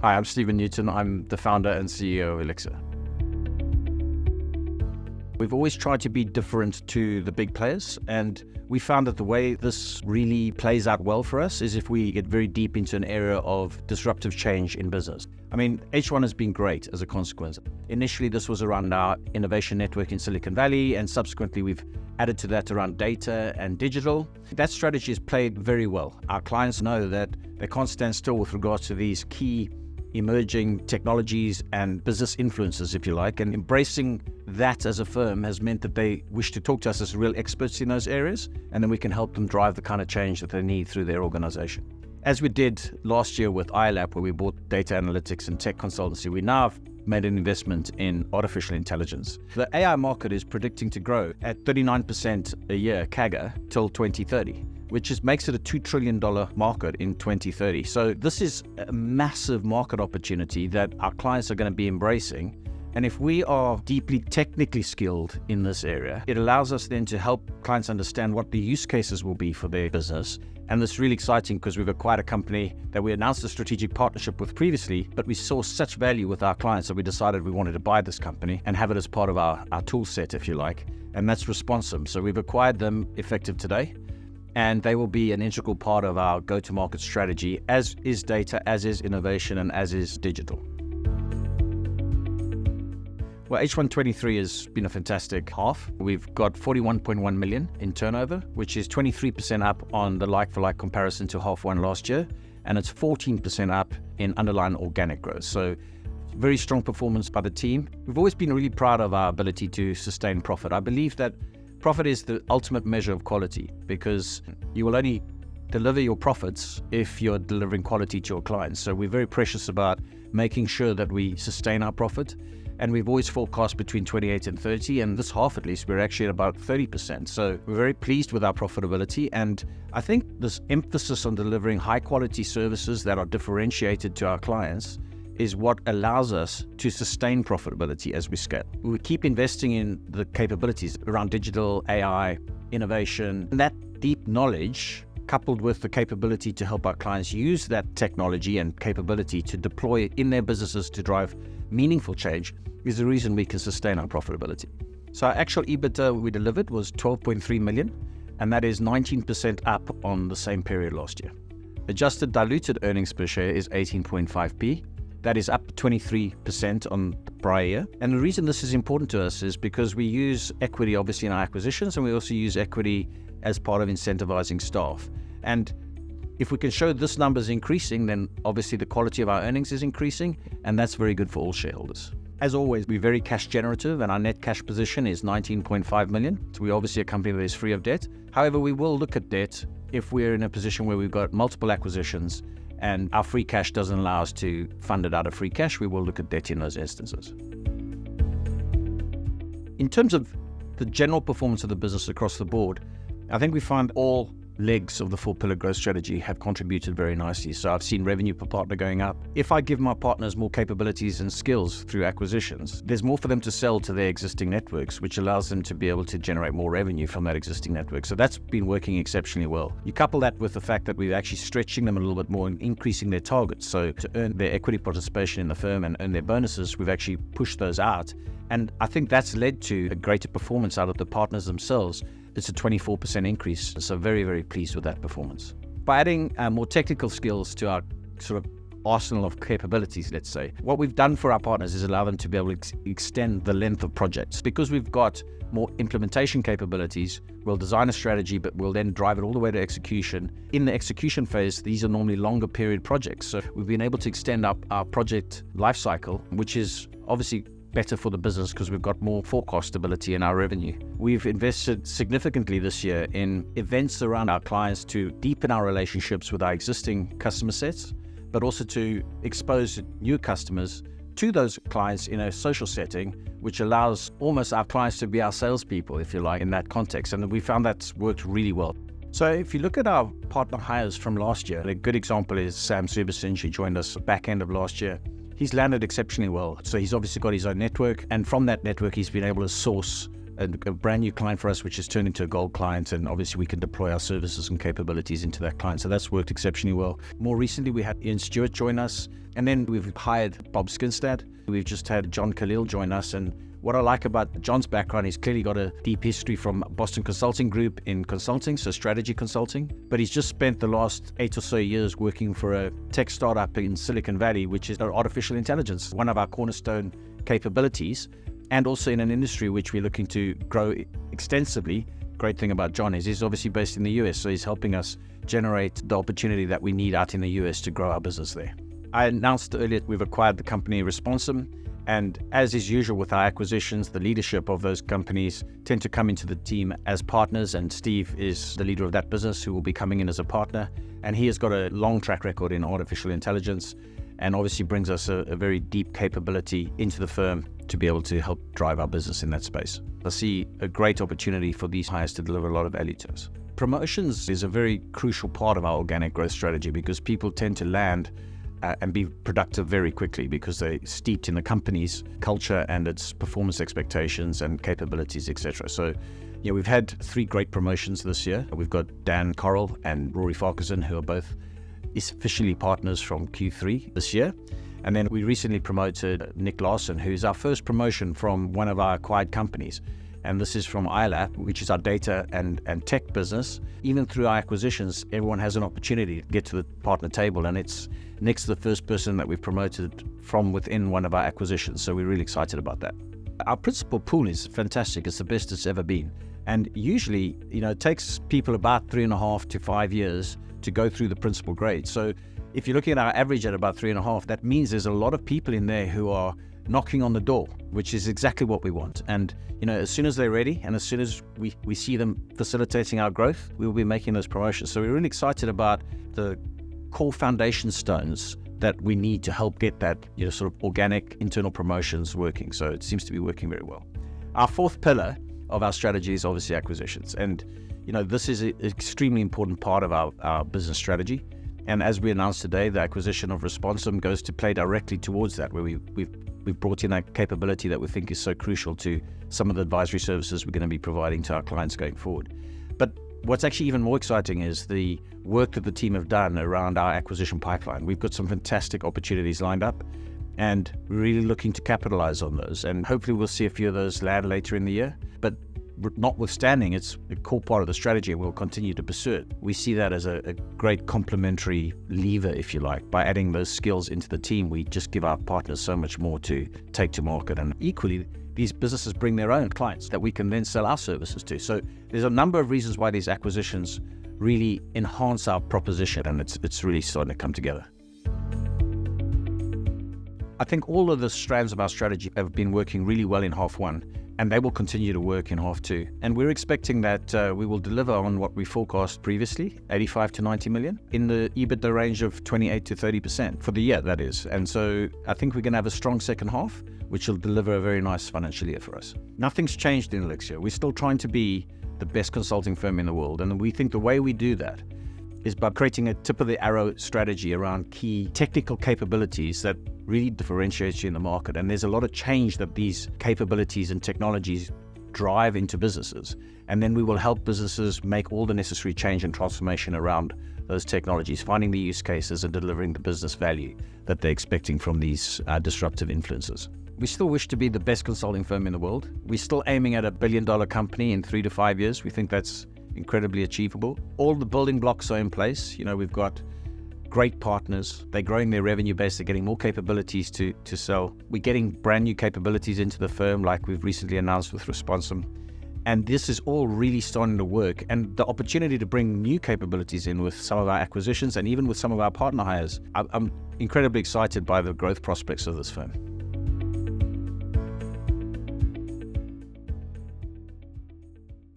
Hi, I'm Stephen Newton. I'm the founder and CEO of Elixir. We've always tried to be different to the big players, and we found that the way this really plays out well for us is if we get very deep into an area of disruptive change in business. I mean, H1 has been great as a consequence. Initially, this was around our innovation network in Silicon Valley, and subsequently we've added to that around data and digital. That strategy has played very well. Our clients know that they can't stand still with regards to these key emerging technologies and business influences, if you like, and embracing that as a firm has meant that they wish to talk to us as real experts in those areas, and then we can help them drive the kind of change that they need through their organization. As we did last year with iLab, where we bought data analytics and tech consultancy, we now have made an investment in artificial intelligence. The AI market is predicting to grow at 39% a year CAGR till 2030. Which makes it a $2 trillion market in 2030. So this is a massive market opportunity that our clients are going to be embracing. And if we are deeply technically skilled in this area, it allows us then to help clients understand what the use cases will be for their business. And that's really exciting because we've acquired a company that we announced a strategic partnership with previously, but we saw such value with our clients that we decided we wanted to buy this company and have it as part of our tool set, if you like. And that's Responsum. So we've acquired them effective today. And they will be an integral part of our go-to-market strategy, as is data, as is innovation, and as is digital. Well, H123 has been a fantastic half. We've got 41.1 million in turnover, which is 23% up on the like-for-like comparison to half one last year, and it's 14% up in underlying organic growth. So very strong performance by the team. We've always been really proud of our ability to sustain profit. I believe that profit is the ultimate measure of quality, because you will only deliver your profits if you're delivering quality to your clients. So we're very precious about making sure that we sustain our profit. And we've always forecast between 28 and 30, and this half at least, we're actually at about 30%. So we're very pleased with our profitability. And I think this emphasis on delivering high quality services that are differentiated to our clients is what allows us to sustain profitability as we scale. We keep investing in the capabilities around digital, AI, innovation, and that deep knowledge, coupled with the capability to help our clients use that technology and capability to deploy it in their businesses to drive meaningful change, is the reason we can sustain our profitability. So our actual EBITDA we delivered was 12.3 million, and that is 19% up on the same period last year. Adjusted diluted earnings per share is 18.5p. That is up 23% on the prior year. And the reason this is important to us is because we use equity obviously in our acquisitions, and we also use equity as part of incentivizing staff. And if we can show this number is increasing, then obviously the quality of our earnings is increasing, and that's very good for all shareholders. As always, we're very cash generative, and our net cash position is 19.5 million. So we're obviously a company that is free of debt. However, we will look at debt if we're in a position where we've got multiple acquisitions and our free cash doesn't allow us to fund it out of free cash. We will look at debt in those instances. In terms of the general performance of the business across the board, I think we find all legs of the 4-pillar growth strategy have contributed very nicely. So I've seen revenue per partner going up. If I give my partners more capabilities and skills through acquisitions, there's more for them to sell to their existing networks, which allows them to be able to generate more revenue from that existing network. So that's been working exceptionally well. You couple that with the fact that we're actually stretching them a little bit more and increasing their targets. So to earn their equity participation in the firm and earn their bonuses, we've actually pushed those out. And I think that's led to a greater performance out of the partners themselves. It's a 24% increase, so very, very pleased with that performance. By adding more technical skills to our sort of arsenal of capabilities, let's say, what we've done for our partners is allow them to be able to extend the length of projects. Because we've got more implementation capabilities, we'll design a strategy, but we'll then drive it all the way to execution. In the execution phase, these are normally longer period projects. So we've been able to extend up our project lifecycle, which is obviously better for the business because we've got more forecast stability in our revenue. We've invested significantly this year in events around our clients to deepen our relationships with our existing customer sets, but also to expose new customers to those clients in a social setting, which allows almost our clients to be our salespeople, if you like, in that context. And we found that's worked really well. So if you look at our partner hires from last year, a good example is Sam Subersin. She joined us back end of last year. He's landed exceptionally well. So he's obviously got his own network, and from that network he's been able to source a brand new client for us, which has turned into a gold client, and obviously we can deploy our services and capabilities into that client. So that's worked exceptionally well. More recently, we had Ian Stewart join us, and then we've hired Bob Skinstad. We've just had John Khalil join us, and what I like about John's background, he's clearly got a deep history from Boston Consulting Group in consulting, so strategy consulting, but he's just spent the last 8 or so years working for a tech startup in Silicon Valley, which is artificial intelligence, one of our cornerstone capabilities, and also in an industry which we're looking to grow extensively. Great thing about John is he's obviously based in the US, so he's helping us generate the opportunity that we need out in the US to grow our business there. I announced earlier we've acquired the company Responsum, and as is usual with our acquisitions, the leadership of those companies tend to come into the team as partners, and Steve is the leader of that business who will be coming in as a partner, and he has got a long track record in artificial intelligence and obviously brings us a very deep capability into the firm to be able to help drive our business in that space. I see a great opportunity for these hires to deliver a lot of value to us. Promotions is a very crucial part of our organic growth strategy because people tend to land and be productive very quickly because they're steeped in the company's culture and its performance expectations and capabilities, etc. So, we've had 3 great promotions this year. We've got Dan Correll and Rory Farquharson, who are both officially partners from Q3 this year. And then we recently promoted Nick Larson, who's our first promotion from one of our acquired companies. And this is from iLab, which is our data and tech business. Even through our acquisitions, everyone has an opportunity to get to the partner table. And Nick's the first person that we've promoted from within one of our acquisitions. So we're really excited about that. Our principal pool is fantastic. It's the best it's ever been. And usually, it takes people about 3.5 to 5 years to go through the principal grade. So if you're looking at our average at about 3.5, that means there's a lot of people in there who are knocking on the door, which is exactly what we want. And as soon as they're ready and as soon as we see them facilitating our growth, we will be making those promotions. So we're really excited about the core foundation stones that we need to help get that sort of organic internal promotions working. So it seems to be working very well. Our 4th pillar of our strategy is obviously acquisitions, and this is an extremely important part of our business strategy. And as we announced today, the acquisition of Responsum goes to play directly towards that, where we've brought in that capability that we think is so crucial to some of the advisory services we're going to be providing to our clients going forward. But what's actually even more exciting is the work that the team have done around our acquisition pipeline. We've got some fantastic opportunities lined up, and we're really looking to capitalize on those. And hopefully we'll see a few of those land later in the year. But notwithstanding, it's a core part of the strategy and we'll continue to pursue it. We see that as a great complementary lever, if you like. By adding those skills into the team, we just give our partners so much more to take to market. And equally, these businesses bring their own clients that we can then sell our services to. So there's a number of reasons why these acquisitions really enhance our proposition, and it's really starting to come together. I think all of the strands of our strategy have been working really well in half 1, and they will continue to work in half 2. And we're expecting that we will deliver on what we forecast previously, 85 to 90 million, in the EBITDA range of 28 to 30% for the year, that is. And so I think we're going to have a strong second half, which will deliver a very nice financial year for us. Nothing's changed in Elixirr. We're still trying to be the best consulting firm in the world. And we think the way we do that is by creating a tip-of-the-arrow strategy around key technical capabilities that really differentiates you in the market. And there's a lot of change that these capabilities and technologies drive into businesses. And then we will help businesses make all the necessary change and transformation around those technologies, finding the use cases and delivering the business value that they're expecting from these disruptive influences. We still wish to be the best consulting firm in the world. We're still aiming at $1 billion company in 3 to 5 years. We think that's incredibly achievable. All the building blocks are in place. We've got great partners. They're growing their revenue base. They're getting more capabilities to sell. We're getting brand new capabilities into the firm, like we've recently announced with Responsum. And this is all really starting to work. And the opportunity to bring new capabilities in with some of our acquisitions and even with some of our partner hires, I'm incredibly excited by the growth prospects of this firm.